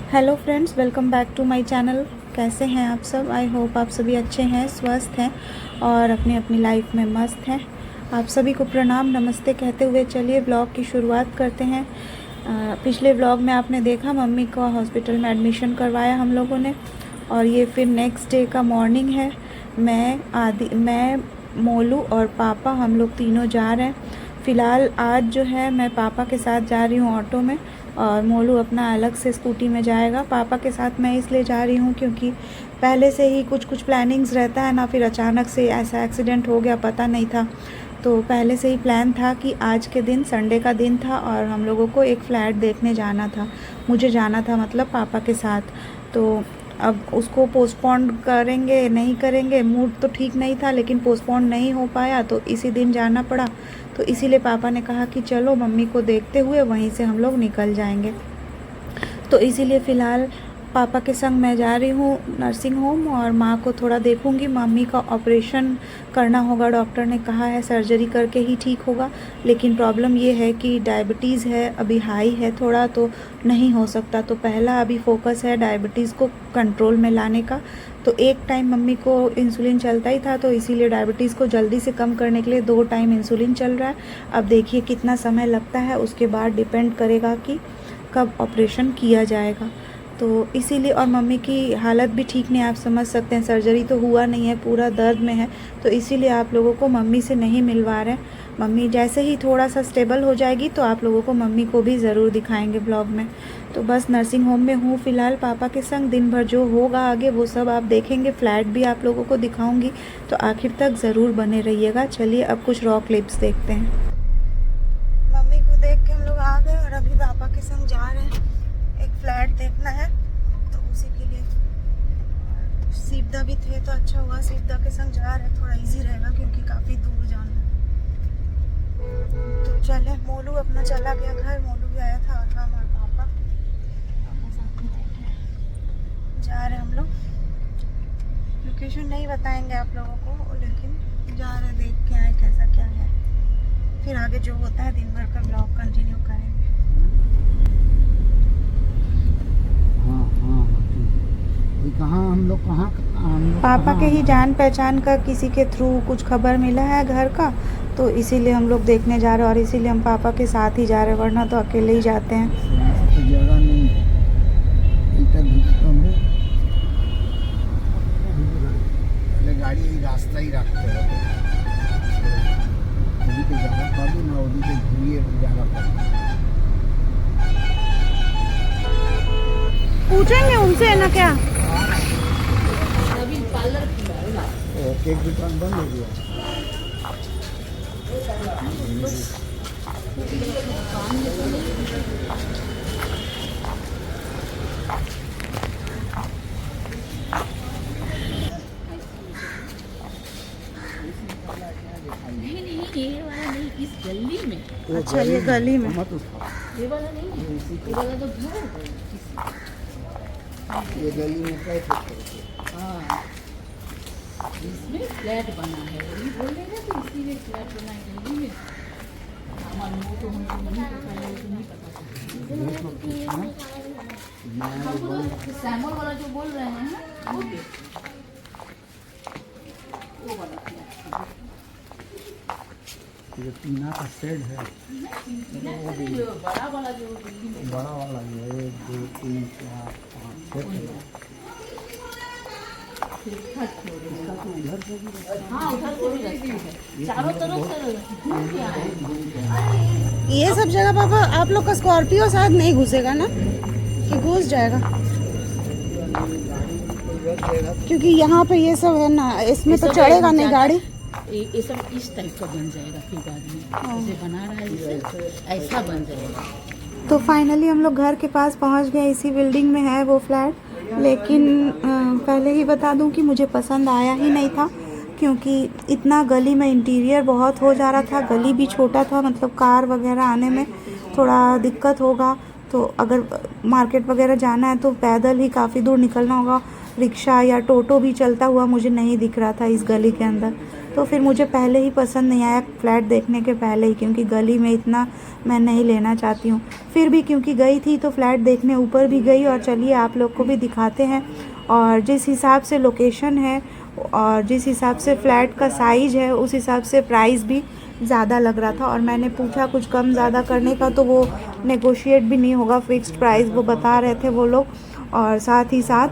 Hello friends, welcome back to my channel. कैसे हैं आप सब? आई होप आप सभी अच्छे हैं, स्वस्थ हैं और अपनी अपनी लाइफ में मस्त हैं। आप सभी को प्रणाम नमस्ते कहते हुए चलिए ब्लॉग की शुरुआत करते हैं। पिछले ब्लॉग में आपने देखा मम्मी को हॉस्पिटल में एडमिशन करवाया हम लोगों ने, और ये फिर नेक्स्ट डे का मॉर्निंग है। मैं मोलू और पापा हम लोग तीनों जा रहे हैं। फ़िलहाल आज जो है मैं पापा के साथ जा रही हूँ ऑटो में, और मोलू अपना अलग से स्कूटी में जाएगा। पापा के साथ मैं इसलिए जा रही हूँ क्योंकि पहले से ही कुछ प्लानिंग्स रहता है ना, फिर अचानक से ऐसा एक्सीडेंट हो गया, पता नहीं था। तो पहले से ही प्लान था कि आज के दिन संडे का दिन था और हम लोगों को एक फ़्लैट देखने जाना था। मुझे जाना था मतलब पापा के साथ। तो अब उसको पोस्टपोन करेंगे नहीं करेंगे, मूड तो ठीक नहीं था लेकिन पोस्टपोन नहीं हो पाया तो इसी दिन जाना पड़ा। तो इसीलिए पापा ने कहा कि चलो मम्मी को देखते हुए वहीं से हम लोग निकल जाएंगे। तो इसीलिए फ़िलहाल पापा के संग मैं जा रही हूँ नर्सिंग होम, और माँ को थोड़ा देखूँगी। मम्मी का ऑपरेशन करना होगा, डॉक्टर ने कहा है सर्जरी करके ही ठीक होगा। लेकिन प्रॉब्लम ये है कि डायबिटीज़ है, अभी हाई है थोड़ा, तो नहीं हो सकता। तो पहला अभी फोकस है डायबिटीज़ को कंट्रोल में लाने का। तो एक टाइम मम्मी को इंसुलिन चलता ही था, तो इसीलिए डायबिटीज़ को जल्दी से कम करने के लिए 2 टाइम इंसुलिन चल रहा है। अब देखिए कितना समय लगता है, उसके बाद डिपेंड करेगा कि कब ऑपरेशन किया जाएगा। तो इसीलिए, और मम्मी की हालत भी ठीक नहीं, आप समझ सकते हैं, सर्जरी तो हुआ नहीं है, पूरा दर्द में है। तो इसीलिए आप लोगों को मम्मी से नहीं मिलवा रहे हैं। मम्मी जैसे ही थोड़ा सा स्टेबल हो जाएगी तो आप लोगों को मम्मी को भी ज़रूर दिखाएंगे ब्लॉग में। तो बस नर्सिंग होम में हूँ फ़िलहाल पापा के संग। दिन भर जो होगा आगे वो सब आप देखेंगे, फ्लैट भी आप लोगों को दिखाऊंगी, तो आखिर तक ज़रूर बने रहिएगा। चलिए अब कुछ रॉ क्लिप्स देखते हैं। मम्मी को देख के हम लोग आ गए और अभी पापा के संग जा रहे हैं। एक फ्लैट देखना है तो उसी के लिए सीधा भी थे तो अच्छा हुआ, सीधा के संग जा रहे हैं, थोड़ा इजी रहेगा क्योंकि काफ़ी दूर जाना है। तो चले, मोलू अपना चला गया घर, मोलू भी आया था और हम और पापा साथ में देखे जा रहे हैं हम लोग। लोकेशन नहीं बताएंगे आप लोगों को, लेकिन जा रहे देख के आए कैसा क्या है, फिर आगे जो होता है दिन भर का ब्लॉग कंटिन्यू करेंगे। कहाँ हम लोग पापा के ही जान पहचान का किसी के थ्रू कुछ खबर मिला है घर का, तो इसीलिए हम लोग देखने जा रहे हैं, और इसीलिए हम पापा के साथ ही जा रहे हैं, वरना तो अकेले ही जाते हैं। तो जगह नहीं है, पहले गाड़ी रास्ता ही रखते हैं, अभी तो जगह पाबी ना, अभी तो घूरिए जगह पाबी। पूछेंगे उनसे है ना क्या? केक दुकान बंद हो गया। नहीं ये वाला नहीं, इस गली में। अच्छा, ये गली में। मत उठाओ, ये वाला नहीं है, ये वाला तो घर है। ये गली में कैसे? हाँ, इसमें फ्लैट बना है, वही बोल रहे ना, तो इसीलिए फ्लैट बना है गली में। हमारे वो तो हमको नहीं पता है, वो नहीं पता हमको तो सैमल वाला जो बोल रहे हैं वो वाला फ्लैट। ये टीना का शेड है, बड़ा वाला जो बिल्डिंग है, बड़ा वाला ये 1 2 3 4 5 6 उधर से भी, हाँ उधर से भी रास्ता है, चारों तरफ से घूम के आए। ये सब जगह पापा आप लोग का स्कॉर्पियो साथ नहीं घुसेगा ना, कि घुस जाएगा? क्योंकि यहाँ पे ये सब है ना, इसमें तो चढ़ेगा नहीं गाड़ी। ये सब इस टाइप का बन जाएगा, फिर बाद में जैसे बना रहा है इसे, ऐसा बन जाएगा। तो फाइनली हम लोग घर के पास पहुँच गए। इसी बिल्डिंग में है वो फ्लैट, लेकिन पहले ही बता दूं कि मुझे पसंद आया ही नहीं था, क्योंकि इतना गली में इंटीरियर बहुत हो जा रहा था, गली भी छोटा था, मतलब कार वगैरह आने में थोड़ा दिक्कत होगा। तो अगर मार्केट वगैरह जाना है तो पैदल ही काफ़ी दूर निकलना होगा, रिक्शा या टोटो भी चलता हुआ मुझे नहीं दिख रहा था इस गली के अंदर। तो फिर मुझे पहले ही पसंद नहीं आया फ्लैट देखने के पहले ही, क्योंकि गली में इतना मैं नहीं लेना चाहती हूँ। फिर भी क्योंकि गई थी तो फ्लैट देखने ऊपर भी गई, और चलिए आप लोग को भी दिखाते हैं। और जिस हिसाब से लोकेशन है और जिस हिसाब से फ्लैट का साइज़ है उस हिसाब से प्राइस भी ज़्यादा लग रहा था। और मैंने पूछा कुछ कम ज़्यादा करने का, तो वो नेगोशिएट भी नहीं होगा, फ़िक्स्ड प्राइस वो बता रहे थे वो लोग। और साथ ही साथ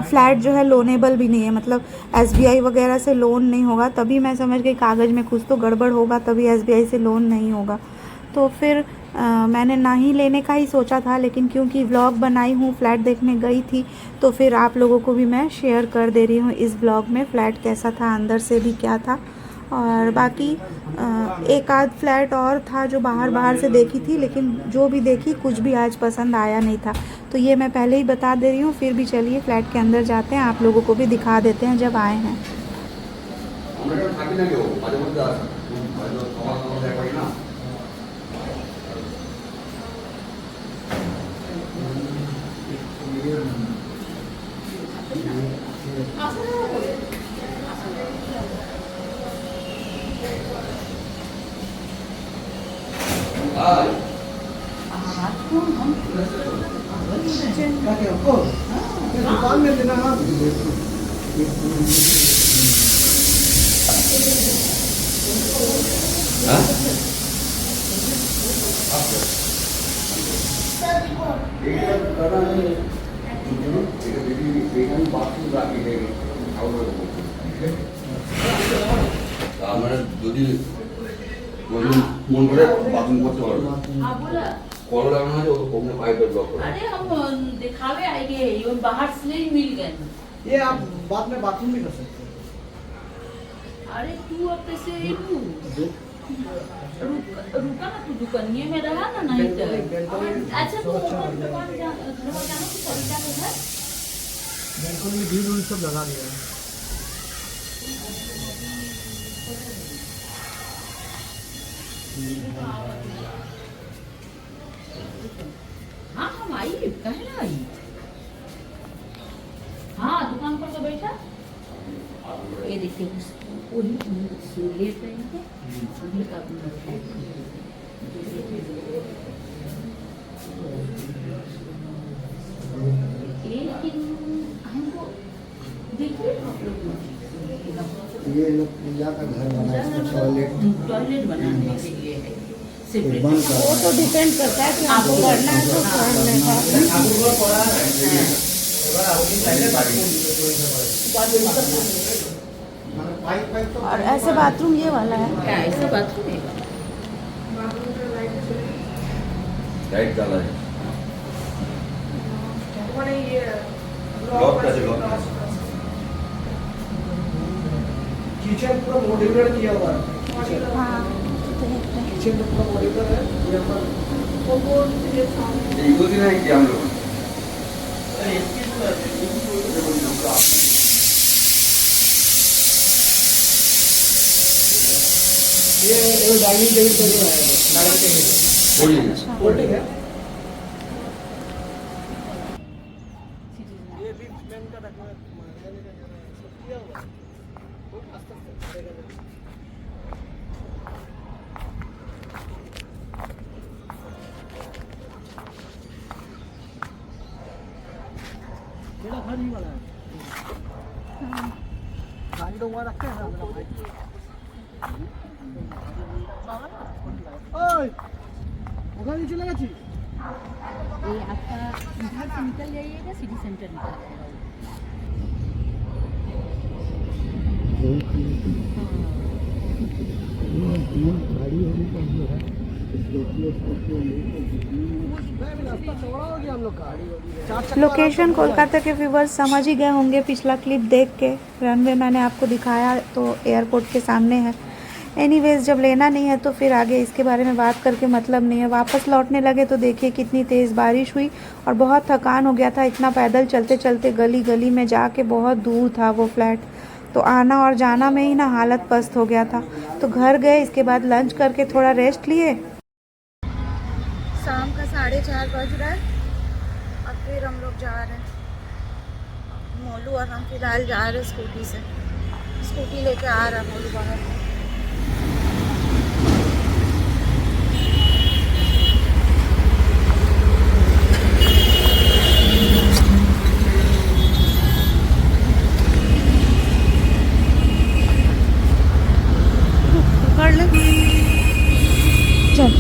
फ्लैट जो है लोनेबल भी नहीं है, मतलब एसबीआई वगैरह से लोन नहीं होगा। तभी मैं समझ गई कागज़ में कुछ तो गड़बड़ होगा, तभी एसबीआई से लोन नहीं होगा। तो फिर मैंने ना ही लेने का ही सोचा था, लेकिन क्योंकि व्लॉग बनाई हूँ, फ्लैट देखने गई थी, तो फिर आप लोगों को भी मैं शेयर कर दे रही हूँ इस ब्लॉग में फ्लैट कैसा था, अंदर से भी क्या था। और बाकी एक आध फ्लैट और था जो बाहर से देखी थी, लेकिन जो भी देखी कुछ भी आज पसंद आया नहीं था। तो ये मैं पहले ही बता दे रही हूँ। फिर भी चलिए फ्लैट के अंदर जाते हैं, आप लोगों को भी दिखा देते हैं जब आए हैं। दुकान में देना ना। যদি মন করে বাথরুম করতে পারবে हाँ बोला। কল লাগানো আছে ও ওখানে পাইপের ব্লক করে अरे हम दिखावे आएंगे, ये बाहर से नहीं मिल गए। ये आप बाद में बाथरूम भी कर सकते हैं। अरे तू अब कैसे रुका ना, तू दुकानिए में रहा ना, नहीं तो अच्छा तू ऊपर दुकान घर में जाना तो खरीदा के घर बिल्कुल भी ढील उल सब लगा दिया है। हाँ हम आई, कहे ना आई। हाँ दुकान पर तो बैठा, ये देखिए वही लेट रहे थे उन्हीं का लेकिन हमको देखिए आप लोग ये लोग पूजा का घर बना है, इसमें टॉयलेट बनाने के लिए है सेपरेट। बंद कर वो तो डिपेंड करता है कि आपको करना है तो कर लेगा। और ऐसे बाथरूम ये वाला है क्या ऐसे बाथरूम है? লাইট জ্বালা है लॉक कैसे लॉक किचन पूरा मॉड्यूलर किया हुआ है। हाँ किचन तो पूरा मॉड्यूलर है। इको दिन है कि हम लोग ये डाइनिंग टेबल पर जो है डाइनिंग टेबल फोल्डिंग है। ये भी मैन का रखना सब किया हुआ है। बहुत मस्त है। मेरा घर ही वाला है। गाड़ी तो वहाँ रखे हैं ना मेरा भाई। ओए उधर नीचे लगा थी। ये आपका इधर से निकल जाइएगा, सिटी सेंटर निकल रास्ता चौड़ा हो गया हम लोग का। लोकेशन कोलकाता के व्यूवर्स समझ ही गए होंगे पिछला क्लिप देख के। रनवे मैंने आपको दिखाया तो एयरपोर्ट के सामने है। एनीवेज जब लेना नहीं है तो फिर आगे इसके बारे में बात करके मतलब नहीं है। वापस लौटने लगे तो देखिए कितनी तेज़ बारिश हुई और बहुत थकान हो गया था। इतना पैदल चलते चलते गली गली में जाके, बहुत दूर था वो फ्लैट, तो आना और जाना में ही ना हालत पस्त हो गया था। तो घर गए, इसके बाद लंच करके थोड़ा रेस्ट लिए। शाम का 4:30 बज रहा है और फिर हम लोग जा रहे हैं। मोलू और हम फिलहाल जा रहे हैं स्कूटी से। स्कूटी लेके आ रहा मोलू बाहर। पकड़ ले, चल।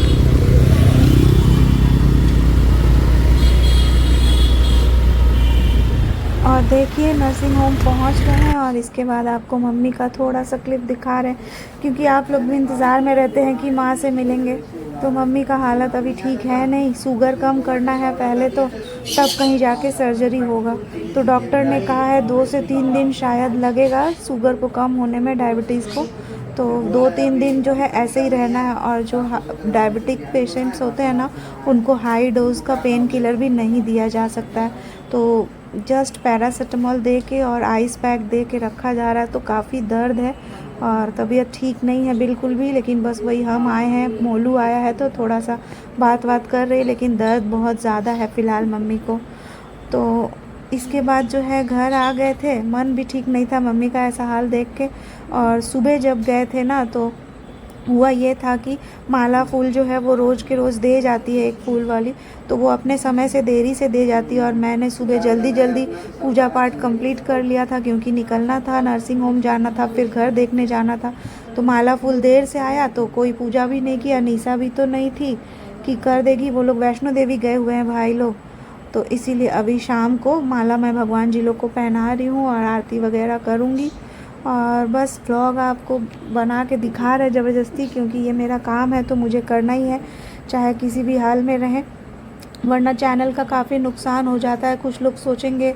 और देखिए नर्सिंग होम पहुंच गए हैं और इसके बाद आपको मम्मी का थोड़ा सा क्लिप दिखा रहे हैं, क्योंकि आप लोग भी इंतज़ार में रहते हैं कि माँ से मिलेंगे। तो मम्मी का हालत अभी ठीक है नहीं, शुगर कम करना है पहले तो, तब कहीं जाके सर्जरी होगा। तो डॉक्टर ने कहा है 2 से 3 दिन शायद लगेगा शुगर को कम होने में, डायबिटीज़ को। तो 2-3 दिन जो है ऐसे ही रहना है। और जो डायबिटिक पेशेंट्स होते हैं ना, उनको हाई डोज का पेन किलर भी नहीं दिया जा सकता है। तो जस्ट पैरासीटामोल दे के और आइस पैक दे के रखा जा रहा है। तो काफ़ी दर्द है और तबीयत ठीक नहीं है बिल्कुल भी, लेकिन बस वही हम आए हैं, मोलू आया है तो थोड़ा सा बात कर रही, लेकिन दर्द बहुत ज़्यादा है फ़िलहाल मम्मी को। तो इसके बाद जो है घर आ गए थे, मन भी ठीक नहीं था मम्मी का ऐसा हाल देख के। और सुबह जब गए थे ना, तो हुआ ये था कि माला फूल जो है वो रोज़ के रोज़ दे जाती है, एक फूल वाली, तो वो अपने समय से देरी से दे जाती है। और मैंने सुबह जल्दी पूजा पाठ कंप्लीट कर लिया था, क्योंकि निकलना था, नर्सिंग होम जाना था, फिर घर देखने जाना था। तो माला फूल देर से आया तो कोई पूजा भी नहीं किया, निशा भी तो नहीं थी कि कर देगी, वो लोग वैष्णो देवी गए हुए हैं भाई लोग। तो इसीलिए अभी शाम को माला मैं भगवान जी लोग को पहना रही हूँ और आरती वगैरह करूँगी। और बस व्लॉग आपको बना के दिखा रहे ज़बरदस्ती, क्योंकि ये मेरा काम है तो मुझे करना ही है, चाहे किसी भी हाल में रहें, वरना चैनल का काफ़ी नुकसान हो जाता है। कुछ लोग सोचेंगे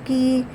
कि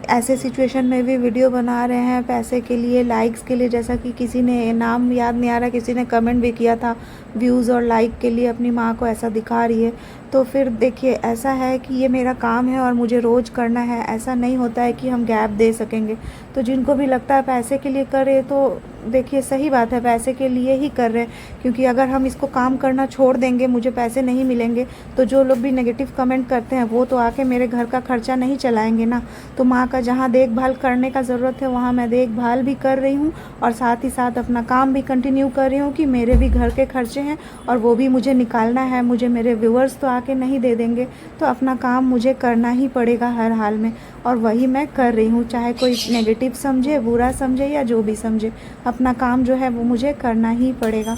ऐसे सिचुएशन में भी वीडियो बना रहे हैं पैसे के लिए, लाइक्स के लिए, जैसा कि किसी ने, नाम याद नहीं आ रहा, किसी ने कमेंट भी किया था, व्यूज़ और लाइक के लिए अपनी माँ को ऐसा दिखा रही है। तो फिर देखिए ऐसा है कि ये मेरा काम है और मुझे रोज़ करना है, ऐसा नहीं होता है कि हम गैप दे सकेंगे। तो जिनको भी लगता है पैसे के लिए कर रहे, तो देखिए सही बात है, पैसे के लिए ही कर रहे हैं, क्योंकि अगर हम इसको काम करना छोड़ देंगे, मुझे पैसे नहीं मिलेंगे, तो जो लोग भी नेगेटिव कमेंट करते हैं वो तो आके मेरे घर का खर्चा नहीं चलाएंगे ना। तो माँ का जहाँ देखभाल करने का ज़रूरत है वहाँ मैं देखभाल भी कर रही हूँ, और साथ ही साथ अपना काम भी कंटिन्यू कर रही हूँ, कि मेरे भी घर के खर्चे हैं और वो भी मुझे निकालना है। मुझे मेरे व्यूअर्स तो आके नहीं दे देंगे, तो अपना काम मुझे करना ही पड़ेगा हर हाल में, और वही मैं कर रही हूँ, चाहे कोई नेगेटिव समझे, बुरा समझे या जो भी समझे, अपना काम जो है वो मुझे करना ही पड़ेगा।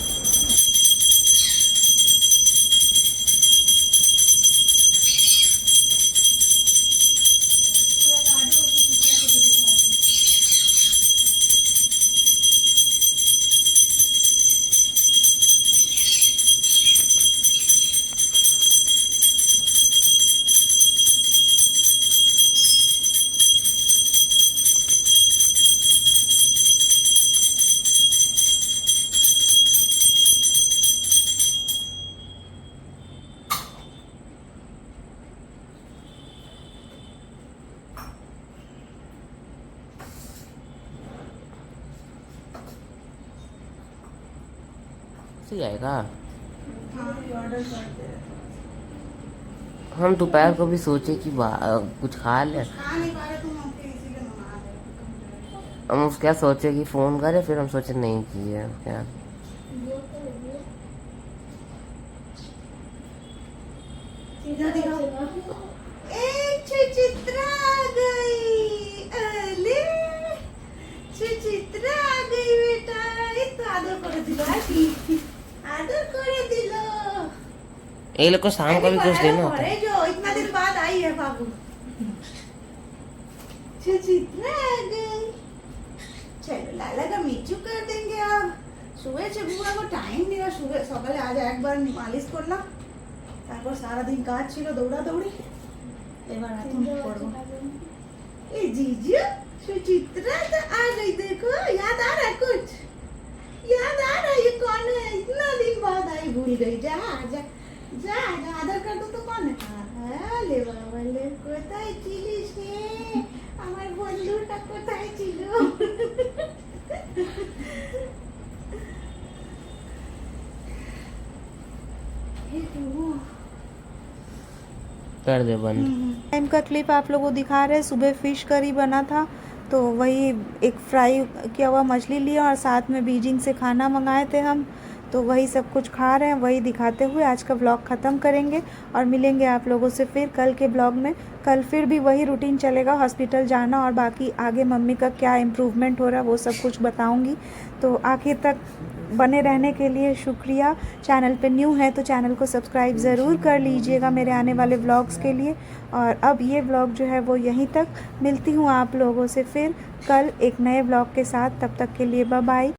सही आएगा। हम दोपहर को भी सोचे कि कुछ खा ले, हम क्या सोचे कि फोन करे, फिर हम सोचे नहीं किए क्या। सुचित्रा आ गई, अले सुचित्रा आ गई बेटा, आदर করে দিল, आदर করে দিল। ये लोग को शाम को भी कुछ देना होता है। जो इतना दिन बाद आई है बाबू, सुचित्रा आ गई। चलो लाला का मिचू कर देंगे अब। सुबह से बुआ को टाइम दिया, सुबह सकाले आज एक बार मालिश করলাম, তারপর সারা দিন কাজ ছিল, দৌড়াদৌড়ি, এবার এখন করব। এই जीजू सुचित्रा तो आ गई, देखो याद आ रहा है कुछ, याद आ रहा है ये कौन है, इतना दिन बाद आई, भूल गई। जा जा जा जा, आदर कर दो। तो कौन है? ले बाबा ले, কোথায় ছিলিস রে আমার বন্ধুটা, কোথায় ছিল? कर दे बंद। टाइम का क्लिप आप लोगों को दिखा रहे हैं। सुबह फिश करी बना था, तो तो वही एक फ्राई किया हुआ मछली लिया और साथ में बीजिंग से खाना मंगाए थे हम, तो वही सब कुछ खा रहे हैं। वही दिखाते हुए आज का व्लॉग ख़त्म करेंगे और मिलेंगे आप लोगों से फिर कल के ब्लॉग में। कल फिर भी वही रूटीन चलेगा, हॉस्पिटल जाना और बाकी आगे मम्मी का क्या इम्प्रूवमेंट हो रहा है वो सब कुछ बताऊंगी। तो आखिर तक बने रहने के लिए शुक्रिया। चैनल पे न्यू है तो चैनल को सब्सक्राइब ज़रूर कर लीजिएगा मेरे आने वाले व्लॉग्स के लिए। और अब ये व्लॉग जो है वो यहीं तक, मिलती हूँ आप लोगों से फिर कल एक नए व्लॉग के साथ। तब तक के लिए बाय बाय।